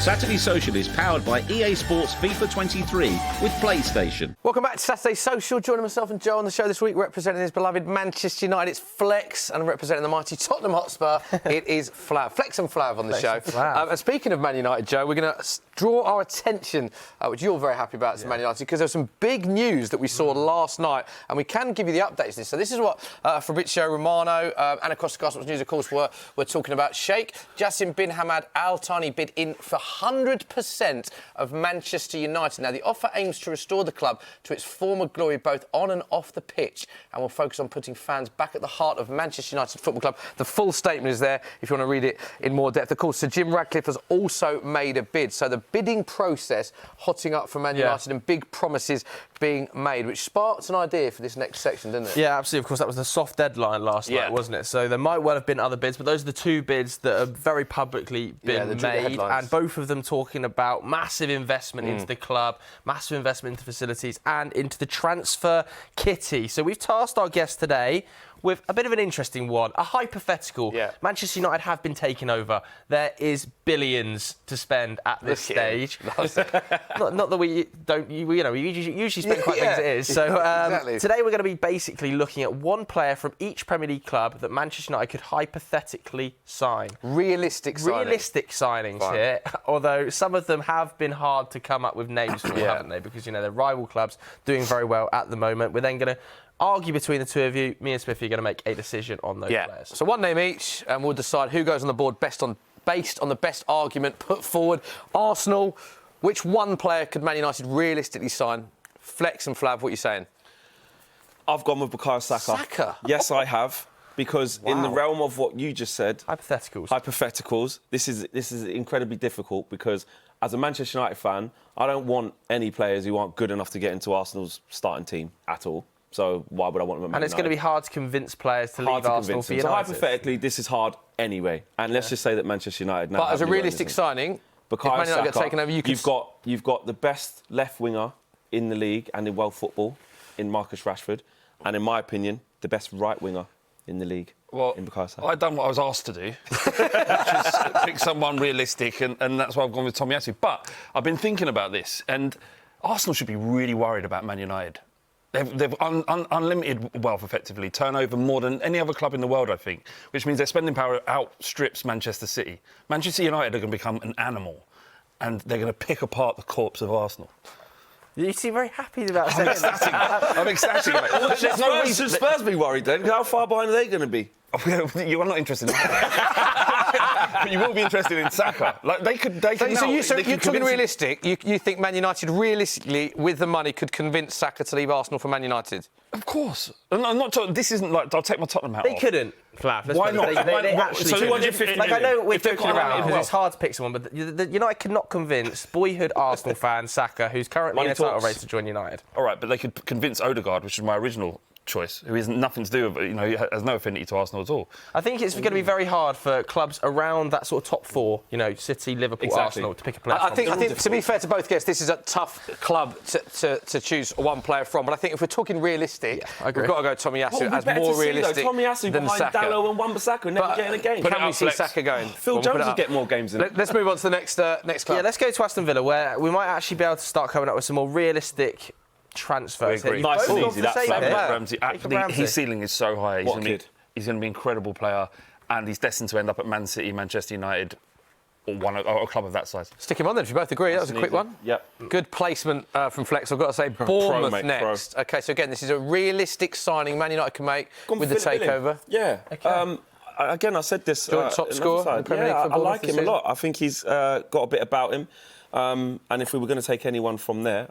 Saturday Social is powered by EA Sports FIFA 23 with PlayStation. Welcome back to Saturday Social. Joining myself and Joe on the show this week, representing his beloved Manchester United, it's Flex, and representing the mighty Tottenham Hotspur, it is Flav. Flex and Flav on the show. And speaking of Man United, Joe, we're going to draw our attention, which you're very happy about, to Man United, because there's some big news that we saw last night, and we can give you the updates to this. So this is what Fabrizio Romano and across the Gospels News, of course, we're talking about. Sheikh Jassim bin Hamad Al Thani bid in for 100% of Manchester United. Now, the offer aims to restore the club to its former glory, both on and off the pitch, and will focus on putting fans back at the heart of Manchester United Football Club. The full statement is there if you want to read it in more depth. Of course, Sir Jim Ratcliffe has also made a bid. So the bidding process hotting up for Man United and big promises being made, which sparks an idea for this next section, didn't it? Yeah, absolutely. Of course, that was the soft deadline last night, wasn't it? So there might well have been other bids, but those are the two bids that have very publicly been made, and both of them talking about massive investment into the club, massive investment into facilities and into the transfer kitty. So we've tasked our guest today with a bit of an interesting one, a hypothetical. Manchester United have been taken over. There is billions to spend at this stage. not that we don't, we usually spend quite big as it is. So today we're going to be basically looking at one player from each Premier League club that Manchester United could hypothetically sign. Realistic signings here, although some of them have been hard to come up with names for, haven't they? Because, they're rival clubs doing very well at the moment. We're then going to argue between the two of you. Me and Smithy are going to make a decision on those players. So one name each, and we'll decide who goes on the board based on the best argument put forward. Arsenal, which one player could Man United realistically sign? Flex and Flav, what are you saying? I've gone with Bukayo Saka. Saka? Yes, I have. Because in the realm of what you just said... Hypotheticals, this is incredibly difficult because as a Manchester United fan, I don't want any players who aren't good enough to get into Arsenal's starting team at all. So why would I want them at Man United? And it's going to be hard to convince players to leave Arsenal for United. So hypothetically, this is hard anyway. And let's just say that Manchester United now... But as a realistic signing, if Man United get taken over, you've got the best left winger in the league and in world football in Marcus Rashford. And in my opinion, the best right winger in the league. Well, I've done what I was asked to do, which is pick someone realistic, and that's why I've gone with Tomiyasu. But I've been thinking about this, and Arsenal should be really worried about Man United. They've unlimited wealth, effectively, turnover more than any other club in the world, I think, which means their spending power outstrips Manchester City. Manchester United are going to become an animal, and they're going to pick apart the corpse of Arsenal. You seem very happy about saying that. I'm ecstatic. Should Spurs be worried then? How far behind are they going to be? You are not interested in that. But you will be interested in Saka. You're talking realistic. You think Man United realistically, with the money, could convince Saka to leave Arsenal for Man United? Of course. I'm not talking. This isn't like I'll take my Tottenham hat off. They couldn't. Flav. Why not? They actually so 250 million. I know we're joking around because it's hard to pick someone, but United cannot convince boyhood Arsenal fan Saka, who's currently in a title race, to join United. All right, but they could convince Odegaard, which is my original choice, who has nothing to do with, he has no affinity to Arsenal at all. I think it's going to be very hard for clubs around that sort of top four, City, Liverpool, Arsenal, to pick a player. I think to be fair to both guests, this is a tough club to choose one player from. But I think if we're talking realistic, we've got to go Tomiyasu as more realistic Tomiyasu than behind Saka. Dalot and Wan-Bissaka never getting a game. Can we see Saka going? Phil Jones will get more games than Let's move on to the next club. Yeah, let's go to Aston Villa, where we might actually be able to start coming up with some more realistic transfers. Nice and easy, that's Ramsey. His ceiling is so high. He's going to be an incredible player, and he's destined to end up at Man City, Manchester United, or a club of that size. Stick him on then, if you both agree. That was a quick one. Yep. Good placement from Flex. I've got to say, Bournemouth next. OK, so again, this is a realistic signing Man United can make with the takeover. Yeah. Okay. Again, I said this. Top scorer in the Premier League for Bournemouth. I like him a lot. I think he's got a bit about him. And if we were going to take anyone from there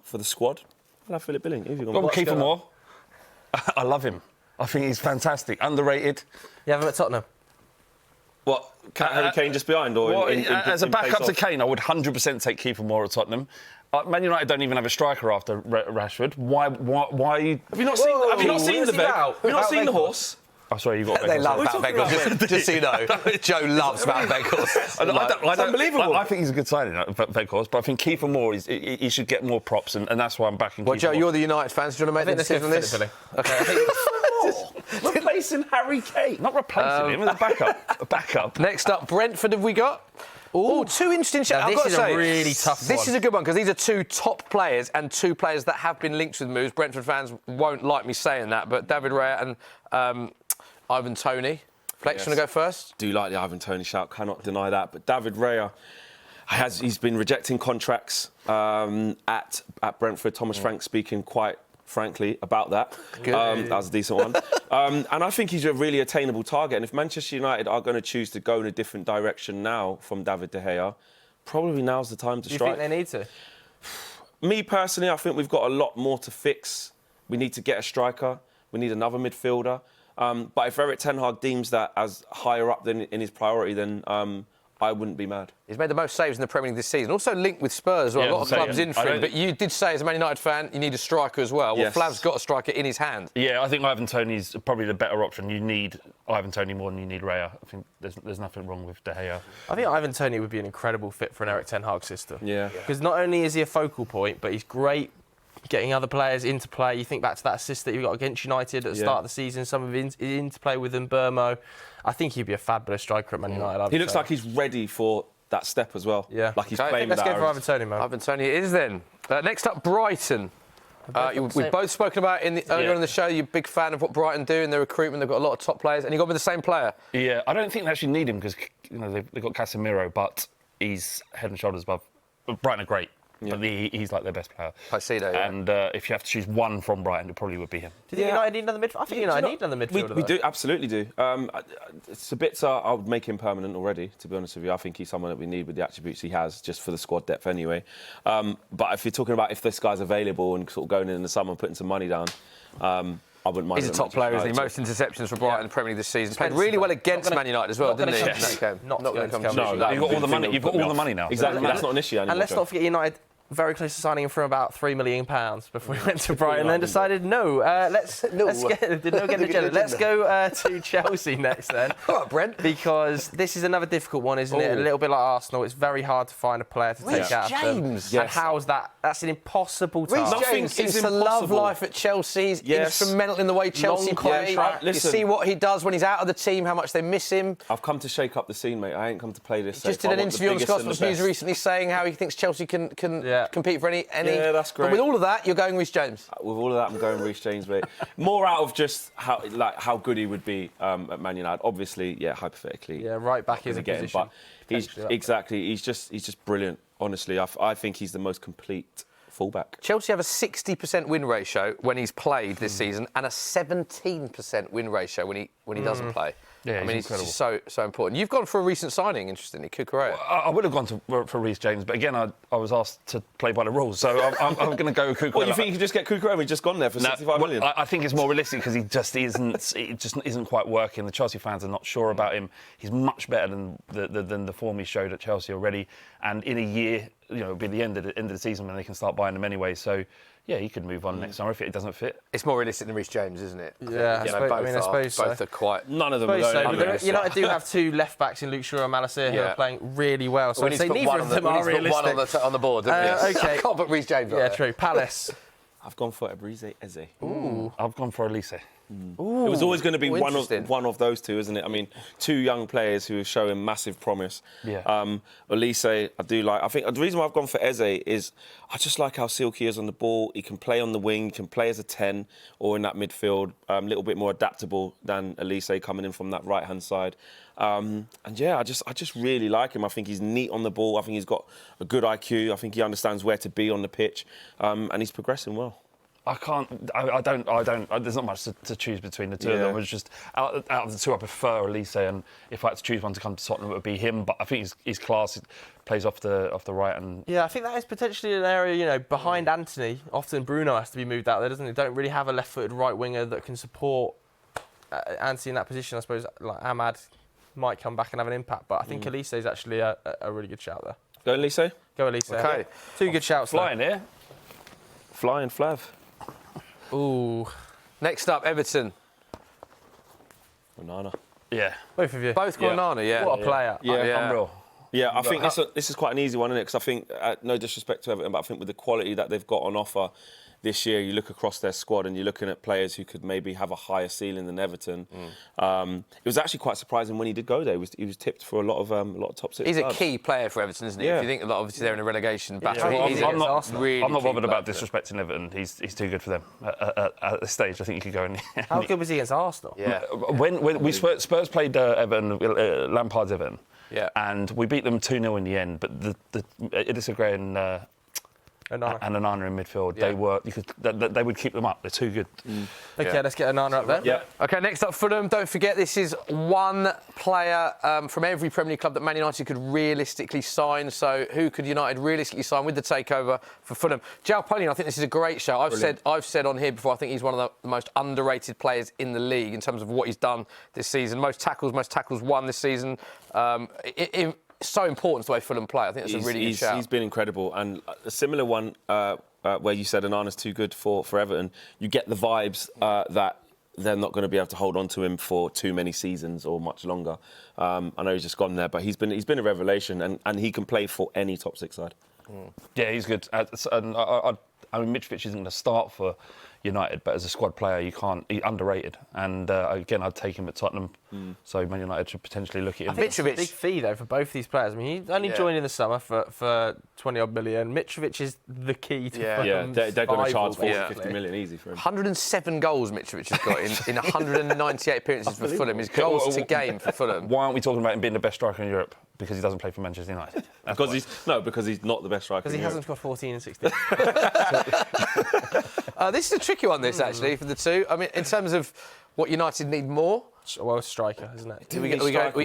for the squad, I'll have Philip Billing. Go on, Kiefer Moore. I love him. I think he's fantastic. Underrated. You have him at Tottenham? What? Harry Kane just behind? As a backup to Kane, I would 100% take Kiefer Moore at Tottenham. Man United don't even have a striker after Rashford. Why? Have you not seen? Have you not seen the bet? Have you not seen the horse? Oh, sorry, you got. They love Matt Weghorst. Just so you know, Joe loves Matt Weghorst. It's unbelievable. I think he's a good signing, Weghorst, but I think Kiefer Moore he should get more props, and that's why I'm backing. Well, Joe, you're the United fans. Do you want to make the decision on this? Okay. Replacing Harry Kane. Not replacing him, as a backup. Next up, Brentford have we got? Oh, two interesting shouts. I've got to say, this is a really tough one. This is a good one because these are two top players and two players that have been linked with moves. Brentford fans won't like me saying that, but David Raya and Ivan Toney. Flex, want to go first? Do like the Ivan Toney shout, cannot deny that. But David Raya, he's been rejecting contracts at Brentford. Thomas Frank speaking quite frankly about that. Good. That was a decent one. And I think he's a really attainable target. And if Manchester United are going to choose to go in a different direction now from David De Gea, probably now's the time to strike. Do you think they need to? Me personally, I think we've got a lot more to fix. We need to get a striker. We need another midfielder. But if Eric Ten Hag deems that as higher up than in his priority, then I wouldn't be mad. He's made the most saves in the Premier League this season. Also linked with Spurs as well. A lot of clubs in for him. But you did say, as a Man United fan, you need a striker as well. Yes. Well, Flav's got a striker in his hand. Yeah, I think Ivan Toney's probably the better option. You need Ivan Toney more than you need Raya. I think there's nothing wrong with De Gea. I think Ivan Toney would be an incredible fit for an Eric Ten Hag system. Yeah. Because not only is he a focal point, but he's great getting other players into play. You think back to that assist that you got against United at the start of the season, some of his interplay with Burmo. I think he'd be a fabulous striker at Man United. He looks like he's ready for that step as well. Yeah. Like he's playing Let's with go for Ivan Toney, man. Ivan Toney it is then. Next up, Brighton. We've both spoken about earlier in the show. You're a big fan of what Brighton do in their recruitment. They've got a lot of top players, and you got with the same player. Yeah, I don't think they actually need him because they've got Casemiro, but he's head and shoulders above. Brighton are great. Yeah. But he's like their best player. Caicedo, yeah. And if you have to choose one from Brighton, it probably would be him. Do you think United need another midfielder? I think United need another midfielder. We do, absolutely do. Sabitzer, I would make him permanent already, to be honest with you. I think he's someone that we need with the attributes he has, just for the squad depth anyway. But if you're talking about if this guy's available and sort of going in the summer and putting some money down, I wouldn't mind. He's a top player, isn't he? Most interceptions for Brighton in the Premier League this season. Played really well against Man United as well, didn't he? Not going to come. No, you've got all the money. You've got all the money now. Exactly, that's not an issue anymore. And let's not forget United very close to signing him for about £3 million before he went to Brighton, and then decided let's go to Chelsea next then. All right, Brent. Because this is another difficult one, isn't it? A little bit like Arsenal. It's very hard to find a player to take out of them. James. And how's that? That's an impossible task. Reece James seems to love life at Chelsea. He's instrumental in the way Chelsea play. You see what he does when he's out of the team, how much they miss him. I've come to shake up the scene, mate. I ain't come to play this. He just did an interview on Sky Sports News recently saying how he thinks Chelsea can compete for any. Yeah, that's great. But with all of that, you're going Reece James. With all of that, I'm going Reece James, mate. More out of just how good he would be at Man United. Obviously, hypothetically. Yeah, right back is a position. But he's just brilliant. Honestly, I think he's the most complete fullback. Chelsea have a 60% win ratio when he's played this season, and a 17% win ratio when he doesn't play. Yeah, I mean, it's just so important. You've gone for a recent signing, interestingly, Cucurella. Well, I would have gone for Reece James, but again, I was asked to play by the rules, so I'm going to go with Cucurella. What, you think you could just get Cucurella and he's just gone there for 65 million? I think it's more realistic because he just isn't quite working. The Chelsea fans are not sure about him. He's much better than the form he showed at Chelsea already, and in a year, it'll be the end of the season when they can start buying him anyway. So. Yeah, he could move on next summer if it doesn't fit. It's more realistic than Reece James, isn't it? Yeah, I suppose so. Both are quite... None of them are United do have two left-backs in Luke Shaw and Malacia who are playing really well. So we need to put one on the board, don't we? OK. I can't put Reece James on there. True. Palace. I've gone for Ebrise Eze. Ooh. I've gone for Elise. Ooh, it was always going to be one of those two, isn't it? I mean, two young players who are showing massive promise. Yeah. Elise, I do like. I think the reason why I've gone for Eze is I just like how silky he is on the ball. He can play on the wing, he can play as a 10 or in that midfield. A little bit more adaptable than Elise coming in from that right-hand side. And yeah, I just really like him. I think he's neat on the ball. I think he's got a good IQ. I think he understands where to be on the pitch, and he's progressing well. I don't. There's not much to choose between the two of them. It's just out of the two, I prefer Elise, and if I had to choose one to come to Tottenham, it would be him. But I think his class. He plays off the right, and I think that is potentially an area. Behind Anthony, often Bruno has to be moved out there, doesn't he? Don't really have a left-footed right winger that can support Anthony in that position. I suppose like Ahmad might come back and have an impact, but I think Elise is actually a really good shout there. Go Elise. Go Elise. Okay, two good shouts. Flying here. Flying Flav. Ooh. Next up, Everton. Onana. Yeah. Both of you. Both Onana, yeah. What a player. Yeah. Unreal. Yeah, I think this is quite an easy one, isn't it? Because I think, no disrespect to Everton, but I think with the quality that they've got on offer, this year, you look across their squad and you're looking at players who could maybe have a higher ceiling than Everton. It was actually quite surprising when he did go there. He was tipped for a lot of top six. He's clubs. a key player for Everton, isn't he? Yeah. If you think, obviously, they're in a relegation battle. I'm not really bothered about disrespecting Everton. He's too good for them at this stage. I think he could go in. How good was he against Arsenal? Yeah. When Spurs played Everton, Lampard's Everton, and we beat them 2-0 in the end. But the Idrissa Gueye and Onana in midfield, they would keep them up. They're too good. Okay, let's get Onana up there. Yeah. OK, next up, Fulham. Don't forget, this is one player from every Premier League club that Man United could realistically sign. So who could United realistically sign with the takeover for Fulham? João Paulinho, I think this is a great show. I've said on here before, I think he's one of the most underrated players in the league in terms of what he's done this season. Most tackles won this season. So important the way Fulham play. I think that's a really good shout. He's been incredible. And a similar one where you said Onana's too good for Everton, you get the vibes that they're not going to be able to hold on to him for too many seasons or much longer. I know he's just gone there, but he's been a revelation, and he can play for any top six side. Yeah, he's good. And I mean, Mitrovic isn't going to start for United, but as a squad player, he's underrated. And again, I'd take him at Tottenham. So Man United should potentially look at him. Mitrovic, big fee though for both these players. I mean, he only joined in the summer for 20-odd million. Mitrovic is the key to Fulham's they're going to charge 40, survival, 50 million easy for him. 107 goals Mitrovic has got in 198 appearances for Fulham. His goals to game for Fulham. Why aren't we talking about him being the best striker in Europe? Because he doesn't play for Manchester United. Because he's not the best striker. Because he hasn't scored 14 and 16. This is a tricky one, this, actually, for the two. I mean, in terms of what United need more. Well, striker, isn't it? We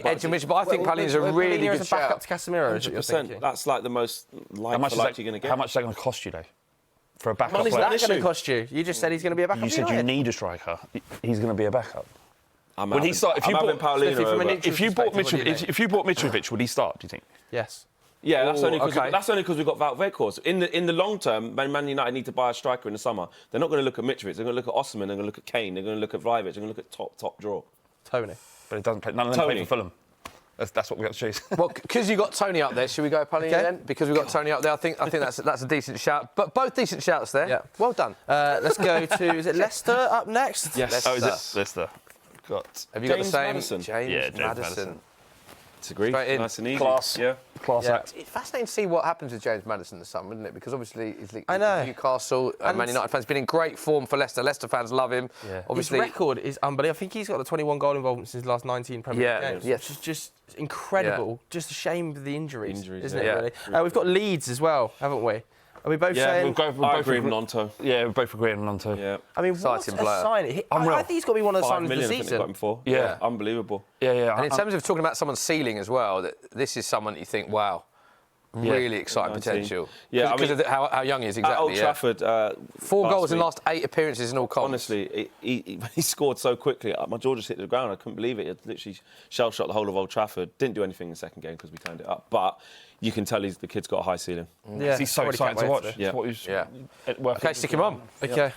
edge and Mitchell, but I think Paulinho's a really good a backup to Casemiro. 100%. That's like the most like you're going to get. How much is that going to cost you, though? For a backup Money's player? that going to cost you? You just said he's going to be a backup. You said you need a striker. He's going to be a backup. If you bought Mitrovic, would he start? Do you think? Yes. Yeah, that's only because we've got Valverde. In the long term, Man United need to buy a striker in the summer. They're not going to look at Mitrovic. They're going to look at Osimhen. They're going to look at Kane. They're going to look at Vlahovic. They're going to look at top draw. Tony. But it doesn't play. None of them play for Fulham. That's what we got to choose. Well, because you got Tony up there, should we go Paulinho then? Because we've got Tony up there, I think that's a decent shout. But both decent shouts there. Yeah. Well done. Let's go to, is it Leicester up next? Yes. Leicester. Oh, is it Leicester? Have you got the same? Madison. James Madison. It's agreed. Nice and easy. Class. Yeah. Class act. It's fascinating to see what happens with James Madison this summer, isn't it? Because obviously he's linked with Newcastle. Man United fans been in great form for Leicester. Leicester fans love him. Yeah. Obviously, his record is unbelievable. I think he's got the 21 goal involvements since his last 19 Premier League games. Yes. Which is just incredible. Yeah. Just a shame of the injuries isn't it? Yeah. Really? We've got Leeds as well, haven't we? Are we both saying? We're both agreeing on Nonto. Yeah, we're both agreeing on Nonto. Yeah. I mean, what a signing. I think he's got to be one of the signings of the season. I think got him yeah. Unbelievable. Yeah. And in terms of talking about someone's ceiling as well, this is someone that you think, wow, really exciting potential. Yeah, because of how young he is, exactly. At Old Trafford. 4 goals in the last 8 appearances in all comps. Honestly, he scored so quickly. My jaw just hit the ground. I couldn't believe it. It literally shell-shot the whole of Old Trafford. Didn't do anything in the second game because we turned it up. But you can tell the kid's got a high ceiling. Yeah, he's so exciting to watch. OK, stick him on. OK.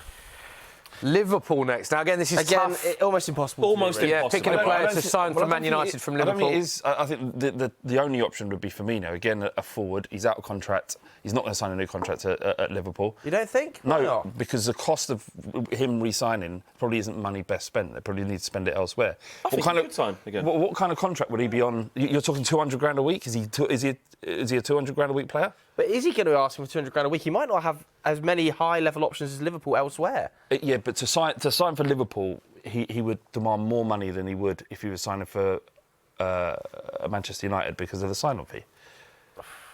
Liverpool next. Now, again, this is tough. Almost impossible. Almost impossible. Yeah, picking a player to sign for Man United from Liverpool. I think the only option would be Firmino. Again, a forward. He's out of contract. He's not going to sign a new contract at Liverpool. You don't think? No, because the cost of him re-signing probably isn't money best spent. They probably need to spend it elsewhere. What kind of contract would he be on? You're talking 200 grand a week. Is he a 200 grand a week player? But is he going to ask him for 200 grand a week? He might not have as many high-level options as Liverpool elsewhere. Yeah, but to sign for Liverpool, he would demand more money than he would if he was signing for Manchester United because of the sign-on fee.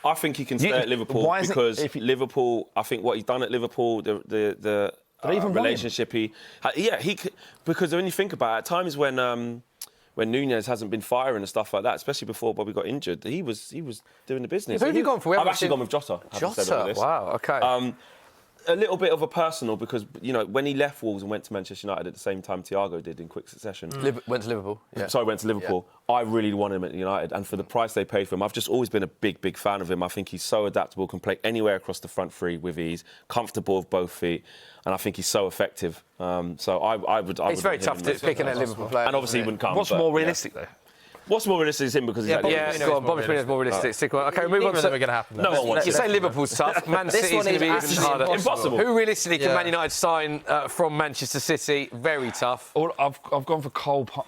I think he can stay at Liverpool because Liverpool. I think what he's done at Liverpool, the relationship because when you think about it, at times when Nunez hasn't been firing and stuff like that, especially before Bobby got injured, he was doing the business. Who have you gone for? I've actually gone with Jota. Jota, wow, OK. A little bit of a personal because, when he left Wolves and went to Manchester United at the same time Thiago did in quick succession. Went to Liverpool. Yeah. Sorry, went to Liverpool. Yeah. I really wanted him at United. And for the price they paid for him, I've just always been a big fan of him. I think he's so adaptable, can play anywhere across the front three with ease, comfortable with both feet. And I think he's so effective. So I would. It's very tough to pick a Liverpool player. And obviously he wouldn't come. What's more realistic, though? What's more realistic is him because he's Yeah, at the Bobby end. Firmino's Bobby Firmino's more realistic. Stick on. Okay, move on. Neither of them are going to happen. No one wants You it. say Liverpool's tough. Man This City's one going to is be even actually harder. impossible. Who realistically can Yeah. Man United sign from Manchester City? Very tough. I've gone for Cole Palmer.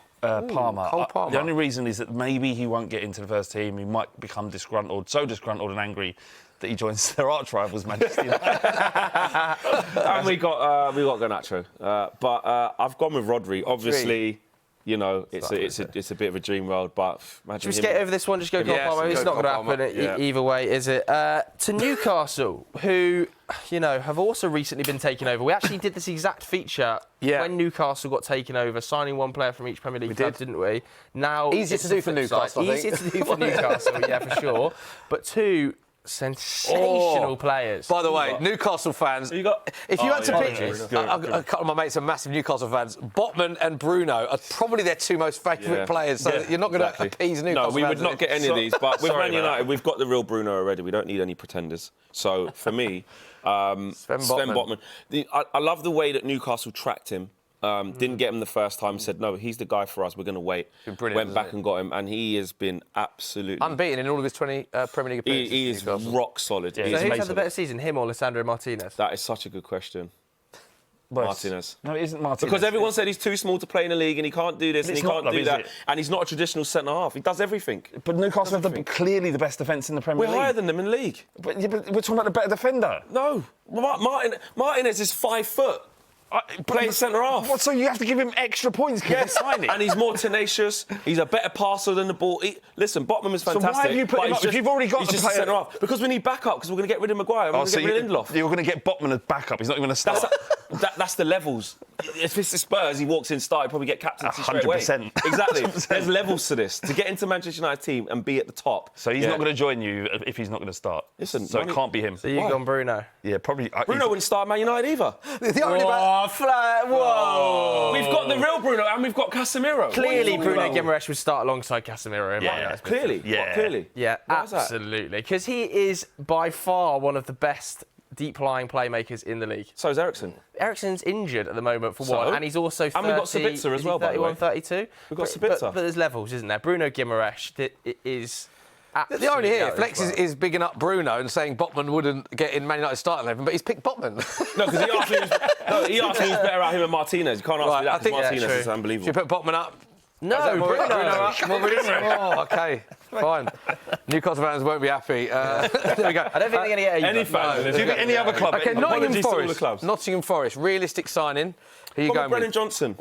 Cole Palmer. The only reason is that maybe he won't get into the first team. He might become so disgruntled and angry that he joins their arch rivals, Manchester United. And we got Garnacho. But I've gone with Rodri. Obviously, you know, it's a bit of a dream world, but imagine Should we skate over this one? Just go Cole Yeah, Palmer. go It's not Cole going to Palmer. happen either way, is it? To Newcastle, who, you know, have also recently been taken over. We actually did this exact feature when Newcastle got taken over, signing one player from each Premier League club, didn't we? Now Easier to do for Newcastle, I think. Easier to do for Newcastle, yeah, for sure. But two sensational players. By the way, Newcastle fans, if you had to pick, apologies. a couple of my mates are massive Newcastle fans. Botman and Bruno are probably their two most favourite players, so you're not going to appease Newcastle No, we would fans. not get any of these. But with Sorry Man about United, we've got the real Bruno already. We don't need any pretenders. So for me, Sven Botman. I love the way that Newcastle tracked him. Didn't get him the first time, said, no, he's the guy for us, we're going to wait. Went back and got him, and he has been absolutely... unbeaten in all of his 20 Premier League appearances. He is rock solid. So who's had the better season, him or Lisandro Martinez? That is such a good question. Martinez. No, it isn't Martinez. Because everyone said he's too small to play in the league and he can't do this and he can't do that. And he's not a traditional centre-half. He does everything. But Newcastle have clearly the best defence in the Premier We're League. higher than them in the league. But we're talking about the better defender. No. Martinez is 5 foot. Playing centre-half. What, so you have to give him extra points because he's signing? And he's more tenacious. He's a better passer than the ball. Listen, Botman is fantastic. So why have you put him up if you've already got he's the just player? centre-half? Because we need backup, because we're going to get rid of Maguire. We're going to get rid of Lindelof. You're going to get Botman as backup. He's not even going to start. That's the levels. If it's the Spurs, he walks in, he'd probably get captaincy straight away. 100%. Exactly. There's levels to this. To get into Manchester United team and be at the top. So he's not going to join you if he's not going to start. Listen, so it can't be him. So you've gone Bruno. Yeah, probably. Bruno wouldn't start Man United either. Whoa! We've got the real Bruno and we've got Casemiro. Clearly, Bruno Guimaraes would start alongside Casemiro. Clearly. Yeah. What, clearly. Yeah, Why is that? absolutely. Because he is by far one of the best deep-lying playmakers in the league. So is Eriksen. Eriksen's injured at the moment for one, and he's also 30, And we've got Sabitzer as well, by the way. 32. We've got Sabitzer. But there's levels, isn't there? Bruno Guimaraes is... The irony here, Flex is bigging up Bruno and saying Botman wouldn't get in Man United starting 11, but he's picked Botman. No, because he asked me who's better out him and Martinez. You can't ask me that because Martinez is unbelievable. Should you put Botman up? No, Bruno Bruno. More realistic? Oh, OK. Fine. Newcastle fans won't be happy. There we go. I don't think they're going to get Any fan. Do you get any other club? OK, Apologies to all the clubs. Nottingham Forest, realistic signing. Who are you going Brennan with? Johnson.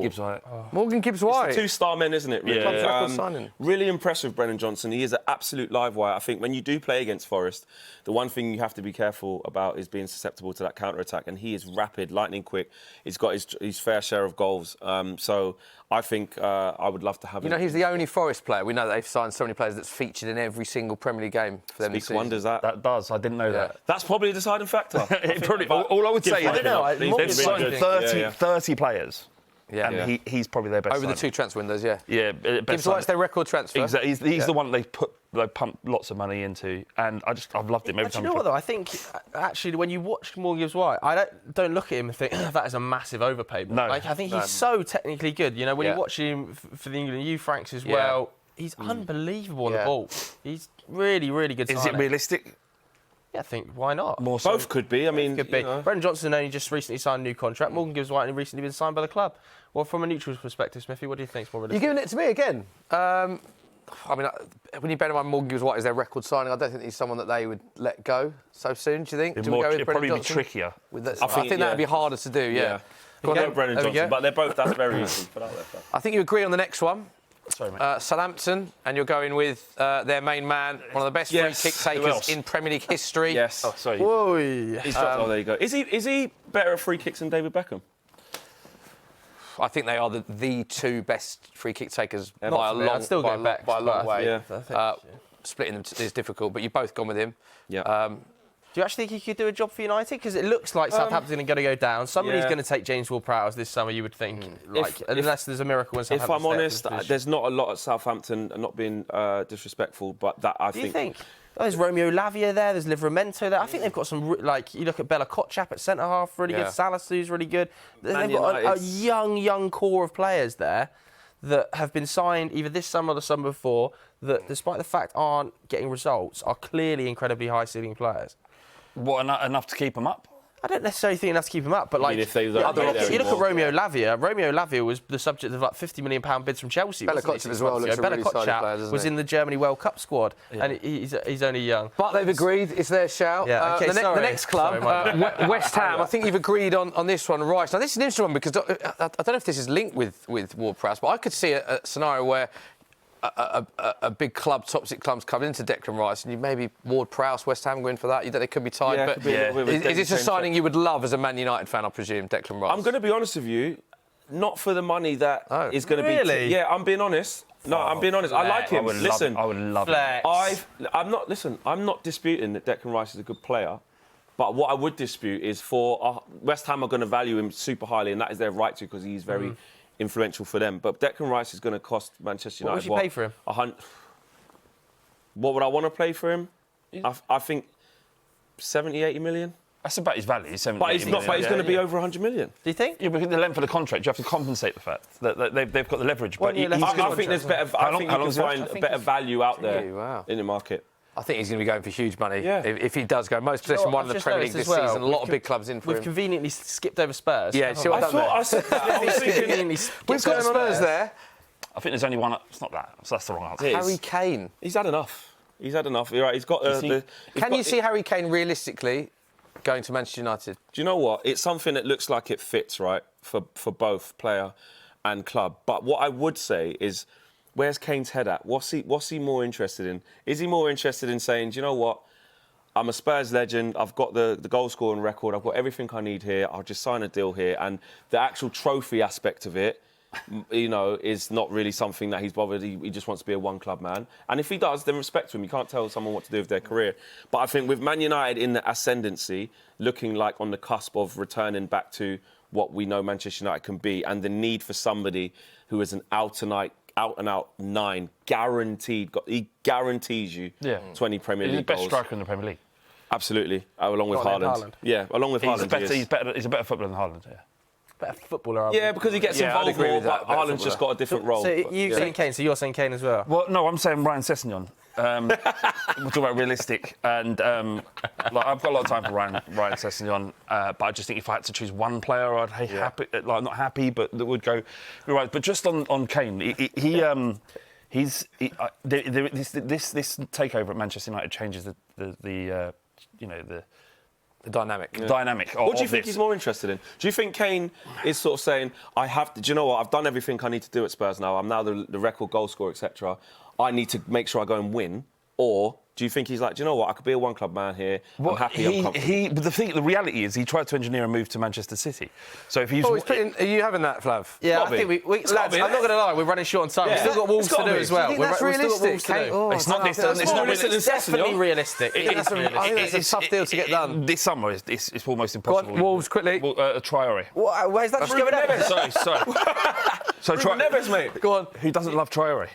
Gibbs White. Morgan Gibbs-White. 2-star men, isn't it? Really? Yeah. Record signing. Really impressed with Brennan Johnson. He is an absolute live wire. I think when you do play against Forest, the one thing you have to be careful about is being susceptible to that counter-attack. And he is rapid, lightning quick. He's got his fair share of goals. So I think I would love to have him. You know, he's the only Forest player. We know that they've signed so many players that's featured in every single Premier League game for them this Speaks season. wonders, that. That does. I didn't know that. That's probably a deciding factor. All I would say is they've signed 30 players. Yeah. And he's probably their best Over the signing. 2 transfer windows, yeah. Yeah, Gibbs-White's their record transfer. Exactly. He's the one they pumped lots of money into, and I've loved him every But time. you know what though? I think actually when you watch Morgan Gibbs-White, I don't look at him and think that is a massive overpayment. No. Like, I think he's so technically good. You know, when you watch him for the England youth Franks as well, he's unbelievable on the ball. He's really, really good. Is signing. it realistic? Yeah, I think why not? More so. Both could be. I mean, Could be. you know. Brendan Johnson only just recently signed a new contract. Morgan Gibbs-White only recently been signed by the club. Well, from a neutral perspective, Smithy, what do you think is more realistic? You're giving it to me again. I mean, when you bear in mind Morgan Gibbs-White is their record signing, I don't think he's someone that they would let go so soon. Do you think? It'd Do we go with probably Brendan be Johnson? trickier. I think that would be harder to do. Yeah. Go on, Okay. Brennan There we Johnson, go. but they're both. That's very easy. Put out there. I think you agree on the next one. Sorry, mate. Southampton, and you're going with their main man, one of the best Yes. free kick Who takers else? in Premier League history. Yes. Oh, sorry. Whoa. There you go. Is he better at free kicks than David Beckham? I think they are the 2 best free kick takers by Not a for me. long, I'd still by, go back, by a long but way. Yeah. I think, Splitting them is difficult, but you've both gone with him. Yeah. Do you actually think he could do a job for United? Because it looks like Southampton are going to go down. Somebody's yeah. going to take James Ward-Prowse this summer, you would think. Unless there's a miracle in If Southampton. I'm honest, there's not a lot at Southampton, not being disrespectful, but that I Do you think? Oh, there's Romeo Lavia there, there's Livramento there. I think they've got some, you look at Bella Kotchap at centre-half, really good. Salasu's really good. They've got a young core of players there that have been signed either this summer or the summer before that, despite the fact aren't getting results, are clearly incredibly high-ceiling players. What, enough to keep them up? I don't necessarily think enough to keep him up, but like, if they you look at Romeo Lavia. Romeo Lavia was the subject of like £50 million bids from Chelsea. Bella Kotchap as well. Looks a really solid player, doesn't he? Was in the Germany World Cup squad, and he's only young. But they've agreed. It's their shout. Yeah, okay, the next club, West Ham. I think you've agreed on this one, Rice. Now this is an interesting one because I don't know if this is linked with Ward-Prowse, but I could see a scenario where a big club, top six clubs, come into Declan Rice, and you maybe Ward-Prowse, West Ham go in for that. You think they could be tied? Yeah, but is this a signing you would love as a Man United fan? I presume Declan Rice. I'm going to be honest with you, not for the money that is going to be. Really? Yeah, I'm being honest. No, I'm being honest. I like him. Listen, I would love Flex. it. I'm not disputing that Declan Rice is a good player. But what I would dispute is for West Ham are going to value him super highly, and that is their right to because he's very influential for them. But Declan Rice is going to cost Manchester United. What would you pay for him? What would I want to play for him? I think 70, 80 million. That's about his value. But he's not. But he's going to be over 100 million. Do you think? Yeah, because the length of the contract, you have to compensate the fact that they've got the leverage. But I think there's better. I think you can find better value out there in the market. I think he's going to be going for huge money Yeah. if he does go. Most possession one in the Premier League this season. A lot of big clubs in for him. We've conveniently skipped over Spurs. Yeah, see what I've done there? I said that. I was thinking, We've got Spurs there. I think there's only one. It's not that. So that's the wrong answer. Harry Kane. He's had enough. You're right. He's got. Can you see Harry Kane realistically going to Manchester United? Do you know what? It's something that looks like it fits, right, for both player and club. But what I would say is, where's Kane's head at? What's he more interested in? Is he more interested in saying, do you know what? I'm a Spurs legend. I've got the goal scoring record. I've got everything I need here. I'll just sign a deal here. And the actual trophy aspect of it, is not really something that he's bothered. He just wants to be a one-club man. And if he does, then respect to him. You can't tell someone what to do with their career. But I think with Man United in the ascendancy, looking like on the cusp of returning back to what we know Manchester United can be, and the need for somebody who is an out-and-out 9, guaranteed. He guarantees you 20 Premier League goals. He's the best striker in the Premier League. Absolutely, along with Haaland. Yeah, along with Haaland. He's a better footballer than Haaland. Yeah. Better footballer. Yeah, because he gets involved more, but Haaland's just got a different role. So you're saying Kane, so you're saying Kane as well? Well, no, I'm saying Ryan Sessegnon. We're talking about realistic, and I've got a lot of time for Ryan Sessegnon, but I just think if I had to choose one player, I'd be happy, not happy, but that would go right. But just on Kane, this takeover at Manchester United changes the dynamic. What do you think he's more interested in? Do you think Kane is sort of saying, do you know what? I've done everything I need to do at Spurs now. I'm now the record goal scorer, etc. I need to make sure I go and win. Or do you think he's like, do you know what? I could be a one-club man here. I'm happy. I'm comfortable. The reality is he tried to engineer a move to Manchester City. So if he's... are you having that, Flav? Yeah, I think lads, I'm not going to lie, we're running short on time. We've still got Wolves to do as well. Do you think that's realistic? It's not realistic. It's definitely realistic. I think that's a tough deal to get done. This summer, it's almost impossible. Go on, Wolves, quickly. Traore. Where's that going Sorry. So Traore. Neves, mate. Go on. Who doesn't love Traore?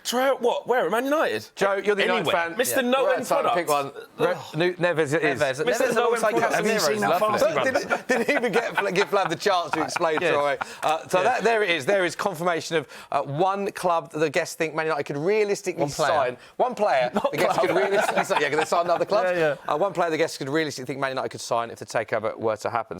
Traore, what? Where? Man United? Joe, you're the United fan. Mr. No-End product. Pick one. Neves it is. Neves alongside Casemiro. Didn't even give Flav the chance to explain Traore. So there it is. There is confirmation of one club that the guests think Man United could realistically sign. One player the guests could realistically sign. Yeah, can they sign another club? One player the guests could realistically think Man United could sign if the takeover were to happen.